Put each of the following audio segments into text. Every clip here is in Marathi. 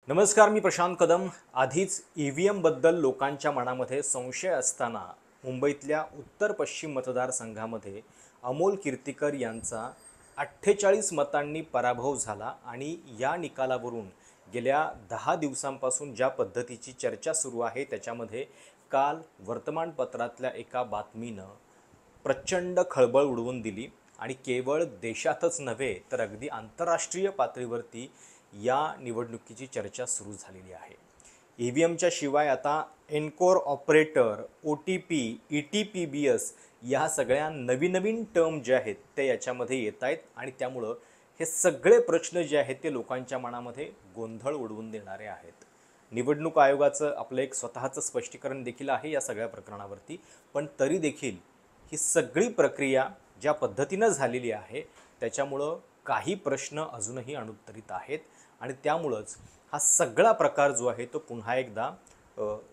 नमस्कार, मी प्रशांत कदम. आधीच EVM बद्दल लोकांच्या मनामध्ये संशय असताना मुंबईतल्या उत्तर पश्चिम मतदारसंघामध्ये अमोल कीर्तीकर यांचा 48 मतांनी पराभव झाला आणि या निकालावरून गेल्या 10 दिवसांपासून ज्या पद्धतीची चर्चा सुरू आहे त्याच्यामध्ये काल वर्तमानपत्रातल्या एका बातमीनं प्रचंड खळबळ उडवून दिली आणि केवळ देशातच नव्हे तर अगदी आंतरराष्ट्रीय पातळीवरती या निवडणुकीची चर्चा सुरू झालेली आहे. EVMच्या शिवाय आता एनकोर ऑपरेटर, OTP, ETPBS या सगळ्या नवीन टर्म जे आहेत ते याच्यामध्ये येत आहेत आणि त्यामुळं हे सगळे प्रश्न जे आहेत ते लोकांच्या मनामध्ये गोंधळ उडवून देणारे आहेत. निवडणूक आयोगाचं आपलं एक स्वतःचं स्पष्टीकरण देखील आहे या सगळ्या प्रकरणावरती, पण तरी देखील ही सगळी प्रक्रिया ज्या पद्धतीनं झालेली आहे त्याच्यामुळं काही प्रश्न अजूनही अनुत्तरित आहेत आणि त्यामुळंच हा सगळा प्रकार जो आहे तो पुन्हा एकदा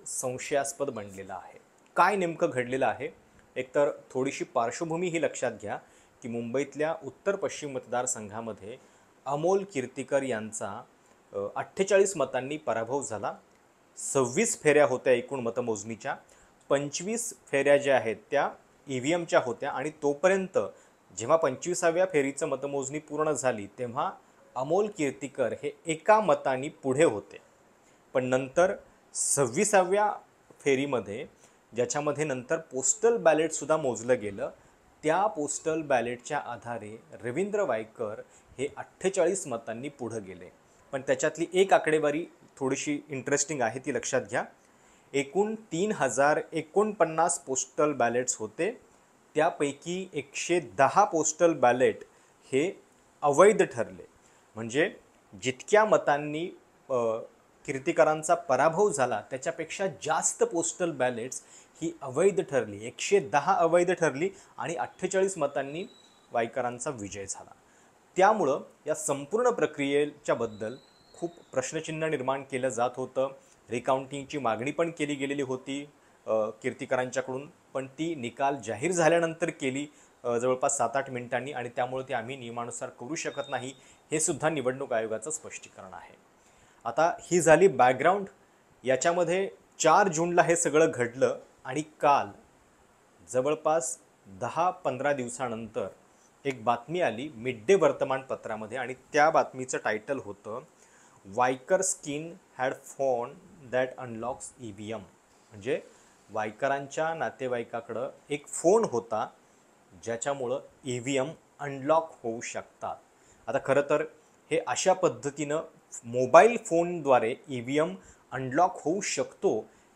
संशयास्पद बनलेला आहे. काय नेमकं घडलेलं आहे? एकतर थोडीशी पार्श्वभूमी ही लक्षात घ्या की मुंबईतल्या उत्तर पश्चिम मतदारसंघामध्ये अमोल कीर्तीकर यांचा 48 मतांनी पराभव झाला. 26 फेऱ्या होत्या एकूण मतमोजणीच्या. 25 फेऱ्या ज्या आहेत त्या EVMच्या होत्या आणि तोपर्यंत जेव्हा 25व्या फेरीचं मतमोजणी पूर्ण झाली तेव्हा अमोल कीर्तीकर हे एका मताने पुढे होते. पण नंतर 26व्या फेरीमध्ये ज्याच्यामध्ये नंतर पोस्टल बॅलेटसुद्धा मोजलं गेलं, त्या पोस्टल बॅलेटच्या आधारे रवींद्र वायकर हे 48 मतांनी पुढे गेले. पण त्याच्यातली एक आकडेवारी थोडीशी इंटरेस्टिंग आहे, ती लक्षात घ्या. एकूण 3049 पोस्टल बॅलेट्स होते. त्यापैकी 110 पोस्टल बॅलेट हे अवैध ठरले. म्हणजे जितक्या मतांनी कीर्तीकरांचा पराभव झाला त्याच्यापेक्षा जास्त पोस्टल बॅलेट्स ही अवैध ठरली. 110 अवैध ठरली आणि 48 मतांनी वायकरांचा विजय झाला. त्यामुळं या संपूर्ण प्रक्रियेच्या बद्दल खूप प्रश्नचिन्ह निर्माण केलं जात होतं. रिकाउंटिंगची मागणी पण केली गेलेली होती कीर्तीकरांच्याकडून, पण ती निकाल जाहीर झाल्यानंतर केली जवळपास 7-8 मिनिटांनी आणि त्यामुळे ते आम्ही नियमानुसार करू शकत नाही, हे सुद्धा निवडणूक आयोगाचं स्पष्टीकरण आहे. आता ही झाली बॅकग्राऊंड. याच्यामध्ये 4 जूनला हे सगळं घडलं आणि काल जवळपास 10-15 दिवसानंतर एक बातमी आली मिड डे वर्तमानपत्रामध्ये आणि त्या बातमीचं टायटल होतं Waikar skin had phone that unlocks EVM. म्हणजे वायकरांच्या नातेवाईकाकडं एक फोन होता ज्याच्यामुळं EVM अनलॉक होऊ शकतात. आता खरं तर हे अशा पद्धतीनं मोबाईल फोनद्वारे EVM अनलॉक होऊ शकतो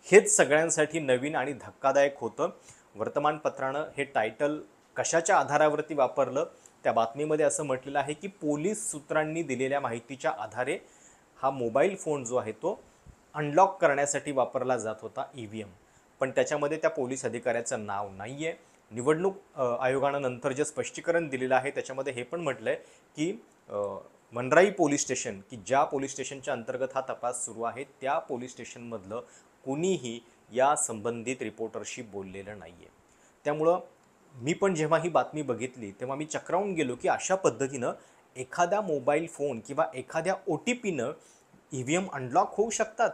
हेच सगळ्यांसाठी नवीन आणि धक्कादायक होतं. वर्तमानपत्रानं हे टायटल कशाच्या आधारावरती वापरलं? त्या बातमीमध्ये असं म्हटलेलं आहे की पोलीस सूत्रांनी दिलेल्या माहितीच्या आधारे हा मोबाईल फोन जो आहे तो अनलॉक करण्यासाठी वापरला जात होता EVM. पण त्याच्यामध्ये त्या पोलीस अधिकाऱ्याचं नाव नाही आहे. निवडणूक आयोगानं नंतर जे स्पष्टीकरण दिलेलं आहे त्याच्यामध्ये हे पण म्हटलं आहे की वनराई पोलीस स्टेशन, की ज्या पोलीस स्टेशनच्या अंतर्गत हा तपास सुरू आहे, त्या पोलीस स्टेशनमधलं कुणीही या संबंधित रिपोर्टरशी बोललेलं नाही आहे. त्यामुळं मी पण जेव्हा ही बातमी बघितली तेव्हा मी चक्रावून गेलो की अशा पद्धतीनं एखाद्या मोबाईल फोन किंवा एखाद्या OTPनं EVM अनलॉक होऊ शकतात.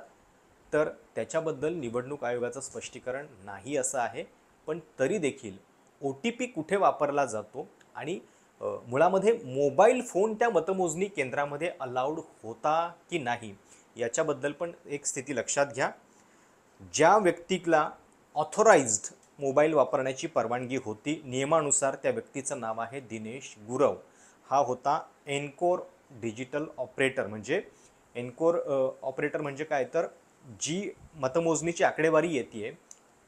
तर त्याच्याबद्दल निवडणूक आयोगाचं स्पष्टीकरण नाही असं आहे. पण तरी देखील OTP कुठे वापरला जातो आणि मुळामध्ये मोबाईल फोन त्या मतमोजणी केंद्रामध्ये अलाउड होता की नाही याच्याबद्दल पण एक स्थिती लक्षात घ्या. ज्या व्यक्तीला ऑथोराइज्ड मोबाईल वापरण्याची परवानगी होती नियमानुसार त्या व्यक्तीचं नाव आहे दिनेश गुरव. हा होता एनकोर डिजिटल ऑपरेटर. म्हणजे एनकोर ऑपरेटर म्हणजे काय, तर जी मतमोजणीची आकडेवारी येते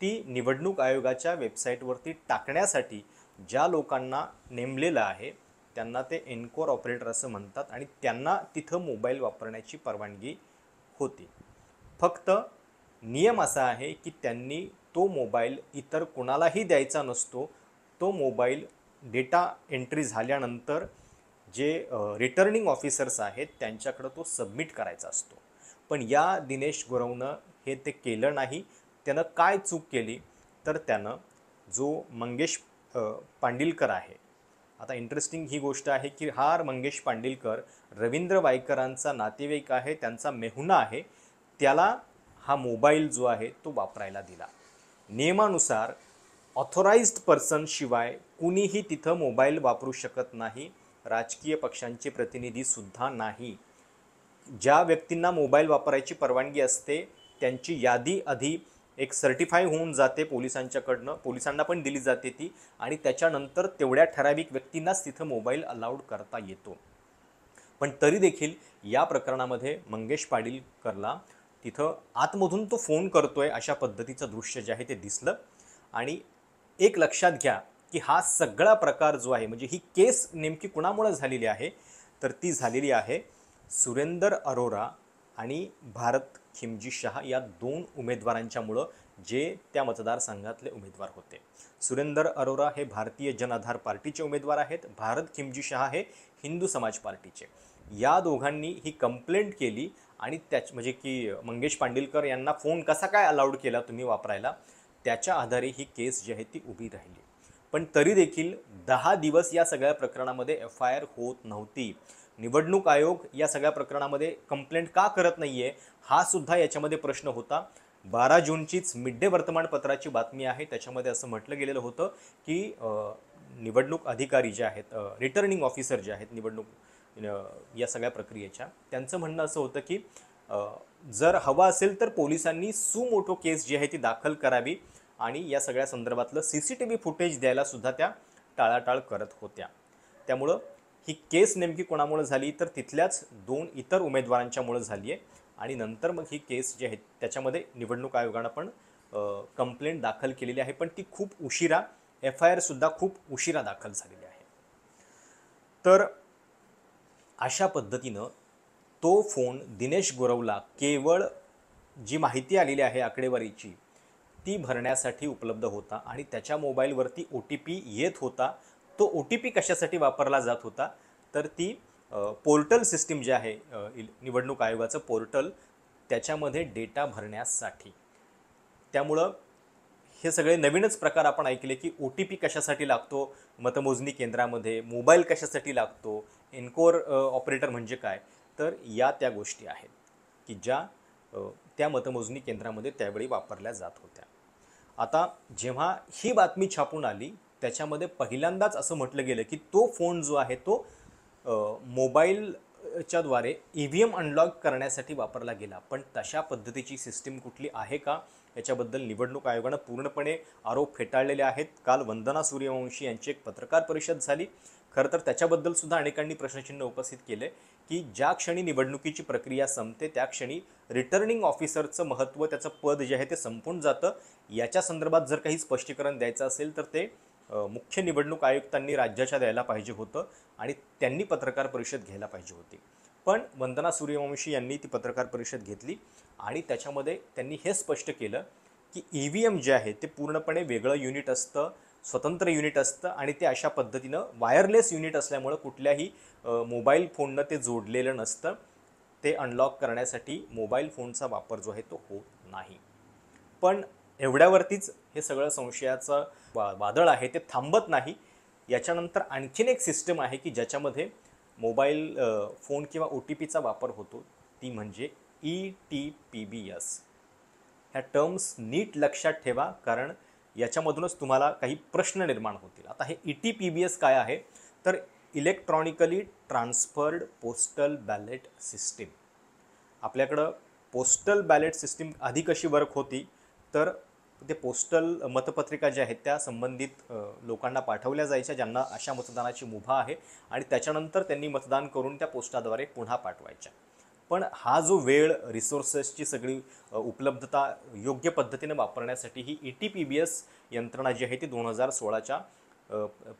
ती निवडणूक आयोगाच्या वेबसाईटवरती टाकण्यासाठी ज्या लोकांना नेमलेलं आहे त्यांना ते एनकोर ऑपरेटर असं म्हणतात आणि त्यांना तिथं मोबाईल वापरण्याची परवानगी होती. फक्त नियम असा आहे की त्यांनी तो मोबाईल इतर कोणालाही द्यायचा नसतो. तो मोबाईल डेटा एंट्री झाल्यानंतर जे रिटर्निंग ऑफिसर्स आहेत त्यांच्याकडं तो सबमिट करायचा असतो. पण या दिनेश गुरवनं हे ते केलं नाही. त्यानं काय चूक केली तर त्यानं जो मंगेश पांडिलकर आहे आता इंटरेस्टिंग ही गोष्ट आहे की हा मंगेश पांडिलकर रवींद्र वायकरांचा नातेवाईक आहे, त्यांचा मेहुणा आहे. त्याला हा मोबाईल जो आहे तो वापरायला दिला. नियमानुसार ऑथोराइज्ड पर्सन शिवाय कुणीही तिथं मोबाईल वापरू शकत नाही, राजकीय पक्षांचे प्रतिनिधीसुद्धा नाही. ज्या व्यक्तींना मोबाईल वापरायची परवानगी असते त्यांची यादी आधी एक सर्टिफाय होऊन जाते पोलिसांच्याकडनं, पोलिसांना पण दिली जाते ती, आणि त्याच्यानंतर तेवढ्या ठराविक व्यक्तींनाच तिथं मोबाईल अलाउड करता येतो. पण तरी देखील या प्रकरणामध्ये मंगेश पांडिलकरला तिथं आतमधून तो फोन करतोय अशा पद्धतीचं दृश्य जे आहे ते दिसलं. आणि एक लक्षात घ्या की हा सगळा प्रकार जो आहे, म्हणजे ही केस नेमकी कुणामुळे झालेली आहे, तर ती झालेली आहे सुरेंदर अरोरा आणि भारत खिमजी शहा या दोन उमेदवारांच्यामुळं, जे त्या मतदारसंघातले उमेदवार होते. सुरेंदर अरोरा हे भारतीय जन आधार पार्टीचे उमेदवार आहेत, भारत खिमजी शहा हे हिंदू समाज पार्टीचे. या दोघांनी ही कंप्लेंट केली आणि त्याच म्हणजे की मंगेश पांडिलकर यांना फोन कसा काय अलाउड केला तुम्ही वापरायला, त्याच्या आधारे ही केस जी आहे ती उभी राहिली. पण तरी देखील 10 दिवस या सगळ्या प्रकरणामध्ये FIR होत नव्हती. निवडणूक आयोग या सगळ्या प्रकरणामध्ये कंप्लेंट का करत नाहीये हा सुद्धा याच्यामध्ये प्रश्न होता. 12 जूनचीच मिड डे वर्तमानपत्राची बातमी आहे, त्याच्यामध्ये असं म्हटलं गेलेलं होतं की निवडणूक अधिकारी जे आहेत, रिटर्निंग ऑफिसर जे आहेत निवडणूक या सगळ्या प्रक्रियेच्या, त्यांचं म्हणणं असं होतं की जर हवा असेल तर पोलिसांनी सुमोटो केस जी आहे ती दाखल करावी आणि या सगळ्या संदर्भातलं CCTV फुटेज द्यायला सुद्धा त्या टाळाटाळ करत होत्या. त्यामुळं ही केस नेमकी कोणामुळे झाली तर तिथल्याच 2 इतर उमेदवारांच्यामुळे झाली आहे. आणि नंतर मग ही केस जी आहे त्याच्यामध्ये निवडणूक आयोगानं पण कंप्लेंट दाखल केलेली आहे, पण ती खूप उशिरा, FIR सुद्धा खूप उशिरा दाखल झालेली आहे. तर अशा पद्धतीनं तो फोन दिनेश गुरवला केवळ जी माहिती आलेली आहे आकडेवारीची ती भरण्यासाठी उपलब्ध होता आणि त्याच्या मोबाईलवरती OTP येत होता. तो OTP कशासाठी वापरला जात होता तर ती पोर्टल सिस्टीम जे आहे निवडणूक आयोगाचं पोर्टल, त्याच्यामध्ये डेटा भरण्यासाठी. त्यामुळं हे सगळे नवीनच प्रकार आपण ऐकले की OTP कशासाठी लागतो मतमोजणी केंद्रामध्ये, मोबाईल कशासाठी लागतो, एन्कोर ऑपरेटर म्हणजे काय, तर या त्या गोष्टी आहेत की ज्या त्या मतमोजणी केंद्रामध्ये त्यावेळी वापरल्या जात होत्या. आता जेव्हा ही बातमी छापून आली त्याच्यामध्ये पहिल्यांदाच असं म्हटलं गेलं की तो फोन जो आहे तो मोबाईलच्याद्वारे EVM अनलॉक करण्यासाठी वापरला गेला. पण तशा पद्धतीची सिस्टीम कुठली आहे का याच्याबद्दल निवडणूक आयोगानं पूर्णपणे आरोप फेटाळलेले आहेत. काल वंदना सूर्यवंशी यांची एक पत्रकार परिषद झाली. खरं तर त्याच्याबद्दल सुद्धा अनेकांनी प्रश्नचिन्ह उपस्थित केले की ज्या क्षणी निवडणुकीची प्रक्रिया संपते त्या क्षणी रिटर्निंग ऑफिसरचं महत्त्व, त्याचं पद जे आहे ते संपून जातं. याच्या संदर्भात जर काही स्पष्टीकरण द्यायचं असेल तर ते मुख्य निवडणूक आयुक्तांनी राज्याच्या द्यायला पाहिजे होतं आणि त्यांनी पत्रकार परिषद घ्यायला पाहिजे होती. पण वंदना सूर्यवंशी यांनी ती पत्रकार परिषद घेतली आणि त्याच्यामध्ये त्यांनी हे स्पष्ट केलं की EVM जे आहे ते पूर्णपणे वेगळं युनिट असतं, स्वतंत्र युनिट असतं आणि ते अशा पद्धतीनं वायरलेस युनिट असल्यामुळं कुठल्याही मोबाईल फोननं ते जोडलेलं नसतं. ते अनलॉक करण्यासाठी मोबाईल फोनचा वापर जो आहे तो होत नाही. पण एवढ्यावरतीच हे सगळं संशयाचं वादळ आहे ते थांबत नाही. याच्यानंतर आणखीन एक सिस्टम आहे की ज्याच्यामध्ये मोबाईल फोन किंवा OTPचा वापर होतो, ती म्हणजे ETPBS. ह्या टर्म्स नीट लक्षात ठेवा कारण याच्यामधूनच तुम्हाला काही प्रश्न निर्माण होतील. आता हे ETPBS काय आहे तर electronically transferred postal ballot system. आपल्याकडं पोस्टल बॅलेट सिस्टीम आधी कशी वर्क होती तर ते पोस्टल मतपत्रिका ज्या आहेत त्या संबंधित लोकांना पाठवल्या जायच्या ज्यांना अशा मतदानाची मुभा आहे आणि त्याच्यानंतर त्यांनी मतदान करून त्या पोस्टाद्वारे पुन्हा पाठवायच्या. पण हा जो वेळ, रिसोर्सेसची सगळी उपलब्धता योग्य पद्धतीने वापरण्यासाठी ही ETPBS यंत्रणा जी आहे ती 2016च्या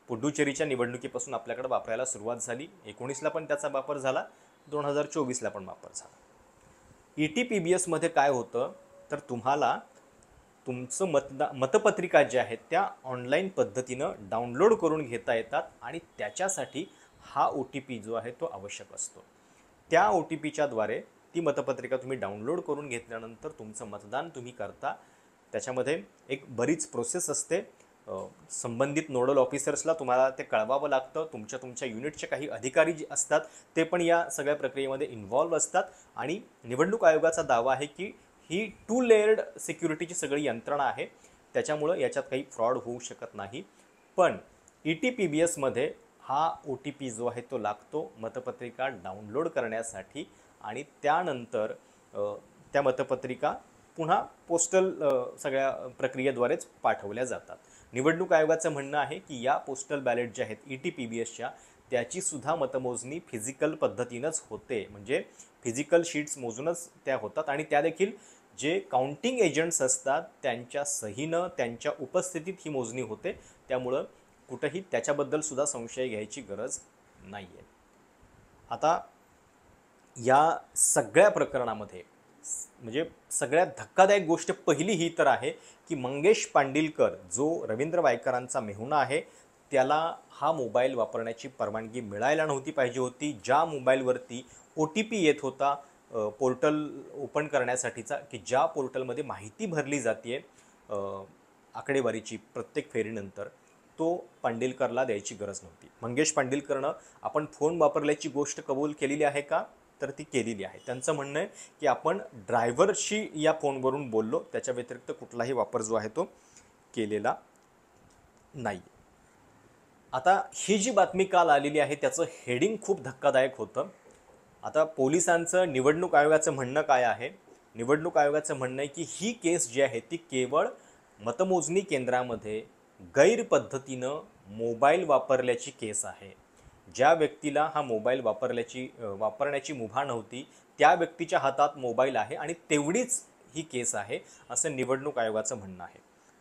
पुडुचेरीच्या निवडणुकीपासून आपल्याकडे वापरायला सुरुवात झाली. 19ला पण त्याचा वापर झाला, 2024ला पण वापर झाला. ETPBS मध्ये काय होतं तर तुम्हाला तुमचं मतपत्रिका ज्या आहेत त्या ऑनलाईन पद्धतीनं डाउनलोड करून घेता येतात आणि त्याच्यासाठी हा OTP जो आहे तो आवश्यक असतो. त्या OTPच्याद्वारे ती मतपत्रिका तुम्ही डाउनलोड करून घेतल्यानंतर तुमचं मतदान तुम्ही करता. त्याच्यामध्ये एक बरीच प्रोसेस असते. संबंधित नोडल ऑफिसर्सला तुम्हाला ते कळवावं लागतं. तुमच्या युनिटचे काही अधिकारी जे असतात ते पण या सगळ्या प्रक्रियेमध्ये इन्व्हॉल्व असतात. आणि निवडणूक आयोगाचा दावा आहे की ही 2 लेयर्ड सिक्युरिटीची सगळी यंत्रणा आहे, त्याच्यामुळं याच्यात काही फ्रॉड होऊ शकत नाही. पण ETPBSमध्ये हा OTP जो आहे तो लागतो मतपत्रिका डाउनलोड करण्यासाठी आणि त्यानंतर त्या मतपत्रिका पुन्हा पोस्टल सगळ्या प्रक्रियेद्वारेच पाठवल्या जातात. निवडणूक आयोगाचं म्हणणं आहे की या पोस्टल बॅलेट ज्या आहेत ETPBSच्या त्याचीसुद्धा मतमोजणी फिजिकल पद्धतीनंच होते, म्हणजे फिजिकल शीट्स मोजूनच त्या होतात आणि त्या देखील जे काउंटिंग एजंट्स असतात त्यांच्या सहीनं त्यांच्या उपस्थितीत ही मोजणी होते. त्यामुळं कुठंही त्याच्याबद्दलसुद्धा संशय घ्यायची गरज नाही आहे. आता या सगळ्या प्रकरणामध्ये म्हणजे सगळ्यात धक्कादायक गोष्ट पहिली ही तर आहे की मंगेश पांडिलकर जो रवींद्र वायकरांचा मेहुणा आहे त्याला हा मोबाईल वापरण्याची परवानगी मिळायला नव्हती पाहिजे होती. ज्या मोबाईलवरती OTP येत होता पोर्टल ओपन करण्यासाठीचा, की ज्या पोर्टलमध्ये माहिती भरली जाते आकडेवारीची प्रत्येक फेरीनंतर, तो पांडिलकरला द्यायची गरज नव्हती. मंगेश पांडिलकरनं आपण फोन वापरल्याची गोष्ट कबूल केलेली आहे का, तर ती केलेली आहे. त्यांचं म्हणणं आहे की आपण ड्रायव्हरशी या फोनवरून बोललो, त्याच्या व्यतिरिक्त कुठलाही वापर जो आहे तो केलेला नाही. आता ही जी बातमी काल आलेली आहे त्याचं हेडिंग खूप धक्कादायक होतं. आता पोलिसांचं निवडणूक आयोगाचं म्हणणं काय आहे? निवडणूक आयोगाचं म्हणणं आहे की ही केस जी आहे ती केवळ मतमोजणी केंद्रामध्ये गैरपद्धतीनं मोबाईल वापरल्याची केस आहे. ज्या व्यक्तीला हा मोबाईल वापरण्याची मुभा नव्हती त्या व्यक्तीच्या हातात मोबाईल आहे आणि तेवढीच ही केस आहे असं निवडणूक आयोगाचं म्हणणं आहे.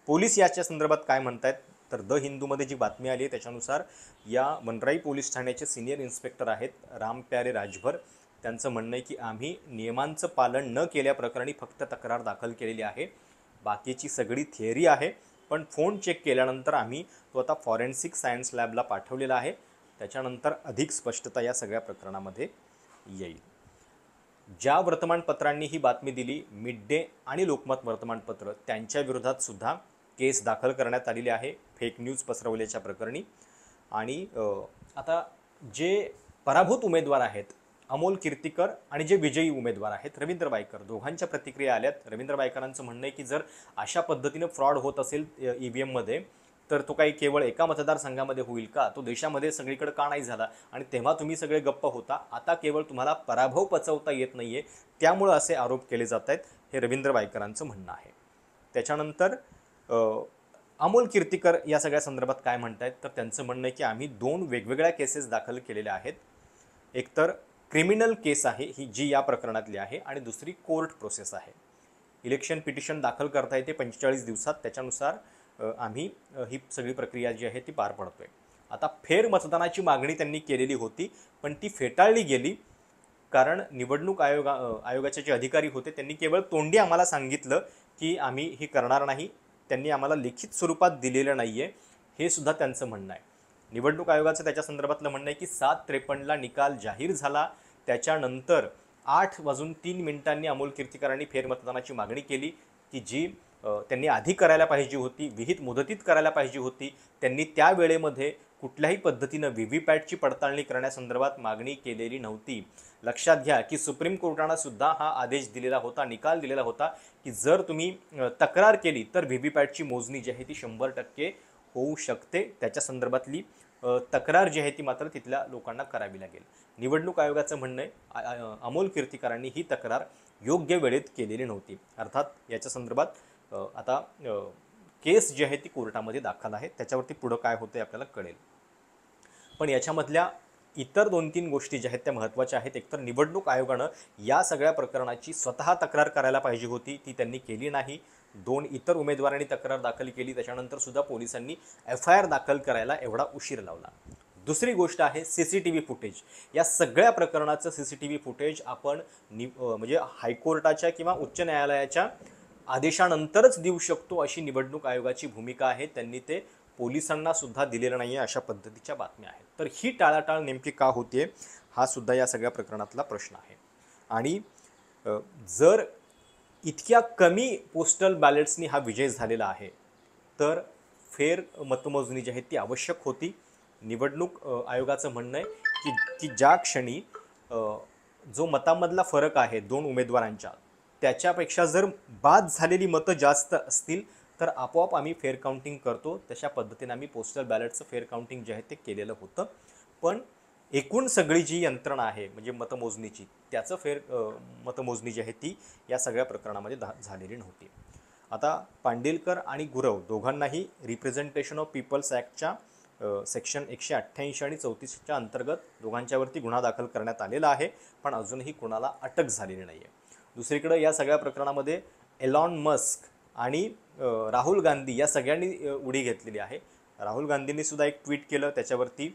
पोलीस याच्या संदर्भात काय म्हणतात तर द हिंदूमध्ये जी बातमी आली आहे त्याच्यानुसार या वनराई पोलीस ठाण्याचे सिनियर इन्स्पेक्टर आहेत राम प्यारे राजभर, त्यांचं म्हणणं आहे की आम्ही नियमांचं पालन न केल्याप्रकरणी फक्त तक्रार दाखल केलेली आहे. बाकीची सगळी थिअरी आहे, पण फोन चेक केल्यानंतर आम्ही तो आता फॉरेन्सिक सायन्स लॅबला पाठवलेला आहे. त्याच्यानंतर अधिक स्पष्टता या सगळ्या प्रकरणामध्ये येईल. ज्या वर्तमानपत्रांनी ही बातमी दिली, मिड डे आणि लोकमत वर्तमानपत्र, त्यांच्या विरोधात सुद्धा केस दाखल करण्यात आलेली आहे फेक न्यूज पसरवल्याच्या प्रकरणी. आणि आता जे पराभूत उमेदवार आहेत अमोल कीर्तीकर आणि जे विजयी उमेदवार आहेत रवींद्र वायकर, दोघांच्या प्रतिक्रिया आल्यात. रवींद्र वायकरांचं म्हणणं आहे की जर अशा पद्धतीनं फ्रॉड होत असेल EVMमध्ये तर तो काही केवळ एका मतदारसंघामध्ये होईल का? तो देशामध्ये सगळीकडे का नाही झाला? आणि तेव्हा तुम्ही सगळे गप्प होता, आता केवळ तुम्हाला पराभव पचवता येत नाही आहे, त्यामुळं असे आरोप केले जात आहेत, हे रवींद्र वायकरांचं म्हणणं आहे. त्याच्यानंतर अमोल कीर्तीकर या सगळ्या संदर्भात काय म्हणत आहेत तर त्यांचं म्हणणं आहे की आम्ही 2 वेगवेगळ्या केसेस दाखल केलेल्या आहेत. एकतर क्रिमिनल केस आहे ही जी या प्रकरणातली आहे आणि दुसरी कोर्ट प्रोसेस आहे. इलेक्शन पिटिशन दाखल करता येते 45 दिवसात, त्याच्यानुसार आम्ही ही सगळी प्रक्रिया जी आहे ती पार पडतोय. आता फेर मतदानाची मागणी त्यांनी केलेली होती पण ती फेटाळली गेली, कारण निवडणूक आयोगाचे जे अधिकारी होते त्यांनी केवळ तोंडी आम्हाला सांगितलं की आम्ही ही करणार नाही, त्यांनी आम्हाला लिखित स्वरूपात दिलेलं नाही आहे, हे सुद्धा त्यांचं म्हणणं आहे. निवडणूक आयोगाचं त्याच्या संदर्भातलं म्हणणं आहे की 7:53ला निकाल जाहीर झाला, त्याच्यानंतर 8:03 अमोल कीर्तीकरांनी फेरमतदानाची मागणी केली की जी त्यांनी आधी करायला पाहिजे होती, विहित मुदतीत करायला पाहिजे होती. त्यांनी त्या वेळेमध्ये कुठल्याही पद्धतीनं VVPATची पडताळणी करण्यासंदर्भात मागणी केलेली नव्हती. लक्षात घ्या की सुप्रीम कोर्टानं सुद्धा हा आदेश दिलेला होता, निकाल दिलेला होता की जर तुम्ही तक्रार केली तर VVPATची मोजणी जी आहे ती 100% होऊ शकते. त्याच्या संदर्भातली तक्रार जी आहे ती मात्र तिथल्या लोकांना करावी लागेल. निवडणूक आयोगाचं म्हणणं आहे अमोल कीर्तीकरांनी ही तक्रार योग्य वेळेत केलेली नव्हती. अर्थात याच्या संदर्भात आता केस जी आहे ती कोर्टामध्ये दाखल आहे, त्याच्यावरती पुढं काय होतं आपल्याला कळेल. पण याच्यामधल्या इतर 2-3 गोष्टी ज्या आहेत त्या महत्त्वाच्या आहेत. एकतर निवडणूक आयोगानं या सगळ्या प्रकरणाची स्वतः तक्रार करायला पाहिजे होती, ती त्यांनी केली नाही. 2 इतर उमेदवारांनी तक्रार दाखल केली, त्याच्यानंतर सुद्धा पोलिसांनी FIR दाखल करायला एवढा उशीर लावला. दुसरी गोष्ट आहे CCTV फुटेज. या सगळ्या प्रकरणाचं CCTV फुटेज आपण म्हणजे हायकोर्टाच्या किंवा उच्च न्यायालयाच्या आदेशानंतरच देऊ शकतो अशी निवडणूक आयोगाची भूमिका आहे. त्यांनी ते पोलिसांना सुद्धा दिलेलं नाही आहे, अशा पद्धतीच्या बातम्या आहेत. तर ही टाळाटाळ नेमकी का होते हा सुद्धा या सगळ्या प्रकरणातला प्रश्न आहे. आणि जर इतक्या कमी पोस्टल बॅलेट्सनी हा विजय झालेला आहे तर फेर मतमोजणी जी आहे ती आवश्यक होती. निवडणूक आयोगाचं म्हणणं आहे की ज्या क्षणी जो मतामधला फरक आहे दोन उमेदवारांच्या, त्याच्यापेक्षा जर बाद झालेली मतं जास्त असतील तर आपोआप आम्ही फेअर काउंटिंग करतो. तशा पद्धतीने आम्ही पोस्टल बॅलेटचं फेअर काउंटिंग जे आहे ते केलेलं होतं. पण एकूण सगळी जी यंत्रणा आहे म्हणजे मतमोजणीची, त्याचं मतमोजणी जी आहे ती या सगळ्या प्रकरणामध्ये झालेली नव्हती. आता पांडेलकर आणि गुरव दोघांनाही रिप्रेझेंटेशन ऑफ पीपल्स ॲक्टच्या सेक्शन 188 आणि 34च्या अंतर्गत दोघांच्यावरती गुन्हा दाखल करण्यात आलेला आहे, पण अजूनही कोणाला अटक झालेली नाही आहे. दुसरीकडे या सगळ्या प्रकरणामध्ये एलॉन मस्क आणि राहुल गांधी या सगळ्यांनी उडी घेतलेली आहे. राहुल गांधींनी सुद्धा एक ट्विट केलं, त्याच्यावरती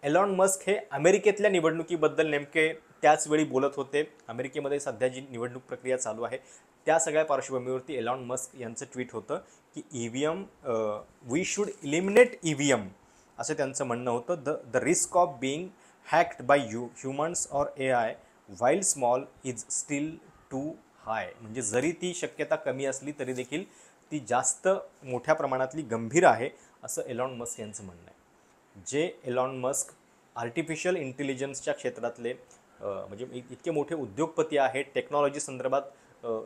एलॉन मस्क हे अमेरिकेतल्या निवडणुकीबद्दल नेमके त्याच वेळी बोलत होते. अमेरिकेमध्ये सध्या जी निवडणूक प्रक्रिया चालू आहे त्या सगळ्या पार्श्वभूमीवरती एलॉन मस्क यांचं ट्विट होतं की EVM we should eliminate EVM असं त्यांचं म्हणणं होतं. The risk of being hacked by humans or AI while small is still too high. म्हणजे जरी ती शक्यता कमी असली तरी देखील ती जास्त मोठ्या प्रमाणातली गंभीर आहे असं एलॉन मस्क यांचं म्हणणं आहे. जे एलॉन मस्क आर्टिफिशियल इंटेलिजन्सच्या क्षेत्रातले म्हणजे इतके मोठे उद्योगपती आहेत, टेक्नॉलॉजी संदर्भात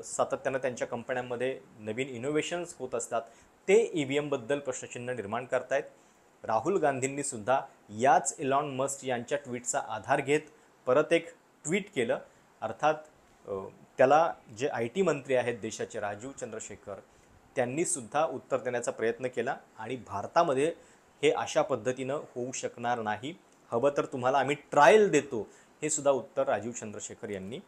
सातत्यानं त्यांच्या कंपन्यांमध्ये नवीन इनोव्हेशन्स होत असतात, ते EVMबद्दल प्रश्नचिन्ह निर्माण करतायत. राहुल गांधींनी सुद्धा याच एलॉन मस्क यांच्या ट्विटचा आधार घेत परत एक ट्विट केलं. अर्थात त्याला जे IT मंत्री आहेत देशाचे राजीव चंद्रशेखर, त्यांनीसुद्धा उत्तर देण्याचा प्रयत्न केला आणि भारतामध्ये हे अशा पद्धतीनं होऊ शकणार नाही, हवं तर तुम्हाला आम्ही ट्रायल देतो, हे सुद्धा उत्तर राजीव चंद्रशेखर यांनी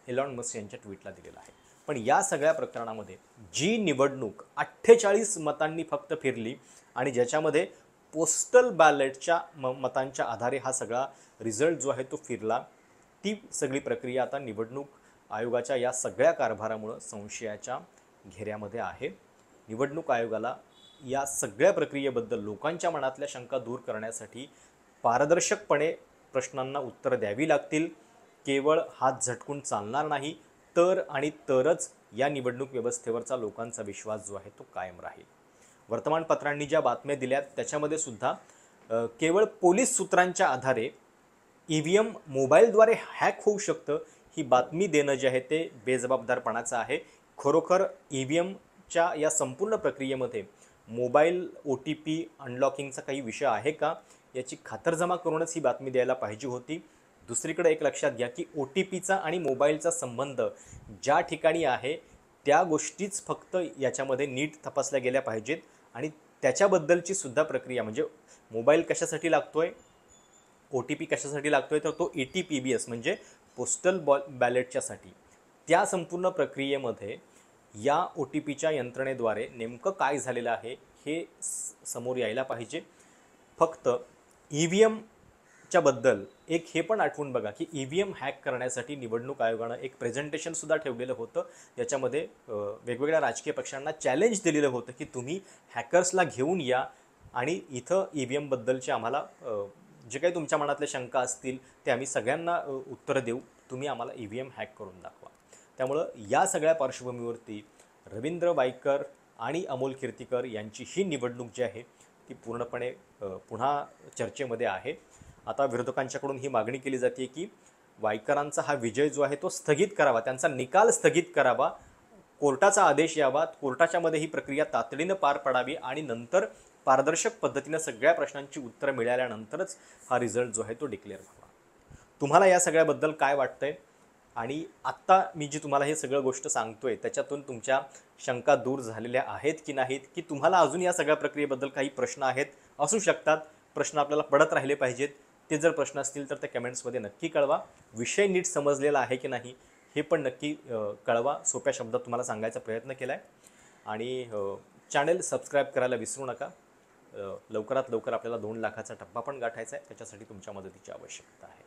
एलॉन मस्क यांच्या ट्विटला दिलेलं आहे. पण या सगळ्या प्रकरणामध्ये जी निवडणूक 48 मतांनी फक्त फिरली आणि ज्याच्यामध्ये पोस्टल बॅलेटच्या मतांच्या आधारे हा सगळा रिझल्ट जो आहे तो फिरला, ती सगळी प्रक्रिया आता निवडणूक आयोगाच्या या सगळ्या कारभारामुळं संशयाच्या घेऱ्यामध्ये आहे. निवडणूक आयोगाला या सगळ्या प्रक्रियेबद्दल लोकांच्या मनातल्या शंका दूर करण्यासाठी पारदर्शकपणे प्रश्नांना उत्तरं द्यावी लागतील. केवळ हात झटकून चालणार नाही, तर आणि तरच या निवडणूक व्यवस्थेवरचा लोकांचा विश्वास जो आहे तो कायम राहील. वर्तमानपत्रांनी ज्या बातम्या दिल्यात त्याच्यामध्ये सुद्धा केवळ पोलीस सूत्रांच्या आधारे EVM मोबाईलद्वारे हॅक होऊ शकतं ही बातमी देणं जे आहे ते बेजबाबदारपणाचं आहे. खरोखर EVMच्या या संपूर्ण प्रक्रियेमध्ये मोबाईल OTP अनलॉकिंगचा काही विषय आहे का याची खातरजमा करूनच ही बातमी द्यायला पाहिजे होती. दुसरीकडे एक लक्षात घ्या की OTPचा आणि मोबाईलचा संबंध ज्या ठिकाणी आहे त्या गोष्टीच फक्त याच्यामध्ये नीट तपासल्या गेल्या पाहिजेत आणि त्याच्याबद्दलची सुद्धा प्रक्रिया म्हणजे मोबाईल कशासाठी लागतोय, OTP कशासाठी लागतोय, तर तो ATPBS म्हणजे पोस्टल बॅलेटच्यासाठी. त्या संपूर्ण प्रक्रियेमध्ये या OTPच्या यंत्रणेद्वारे नेमकं काय झालेलं आहे हे समोर यायला पाहिजे. फक्त EVMच्या बद्दल एक हे पण आठवून बघा की EVM हॅक करण्यासाठी निवडणूक आयोगानं एक प्रेझेंटेशनसुद्धा ठेवलेलं होतं. ज्याच्यामध्ये वेगवेगळ्या राजकीय पक्षांना चॅलेंज दिलेलं होतं की तुम्ही हॅकर्सला घेऊन या आणि इथं EVMबद्दलचे आम्हाला जे काही तुमच्या मनातल्या शंका असतील ते आम्ही सगळ्यांना उत्तरं देऊ, तुम्ही आम्हाला EVM हॅक करून दाखवा. त्यामुळं या सगळ्या पार्श्वभूमीवरती रवींद्र वायकर आणि अमोल कीर्तीकर यांची ही निवडणूक जी आहे ती पूर्णपणे पुन्हा चर्चेमध्ये आहे. आता विरोधकांच्याकडून ही मागणी केली जाते की वायकरांचा हा विजय जो आहे तो स्थगित करावा, त्यांचा निकाल स्थगित करावा, कोर्टाचा आदेश यावा, कोर्टाच्यामध्ये ही प्रक्रिया तातडीनं पार पडावी आणि नंतर पारदर्शक पद्धतीनं सगळ्या प्रश्नांची उत्तरं मिळाल्यानंतरच हा रिझल्ट जो आहे तो डिक्लेअर व्हावा. तुम्हाला या सगळ्याबद्दल काय वाटतंय? आणि आत्ता मी जी तुम्हाला हे सगळं गोष्ट सांगतोय त्याच्यातून तुमच्या शंका दूर झालेल्या आहेत की नाहीत, की तुम्हाला अजून या सगळ्या प्रक्रियेबद्दल काही प्रश्न आहेत, असू शकतात, प्रश्न आपल्याला पडत राहिले पाहिजेत. ते जर प्रश्न असतील तर त्या कमेंट्समध्ये नक्की कळवा. विषय नीट समजलेला आहे की नाही हे पण नक्की कळवा. सोप्या शब्दात तुम्हाला सांगायचा प्रयत्न केला आहे. आणि चॅनल सबस्क्राईब करायला विसरू नका. लवकरात लवकर आपल्याला 2 लाखाचा टप्पा पण गाठायचा आहे, त्याच्यासाठी तुमच्या मदतीची आवश्यकता आहे.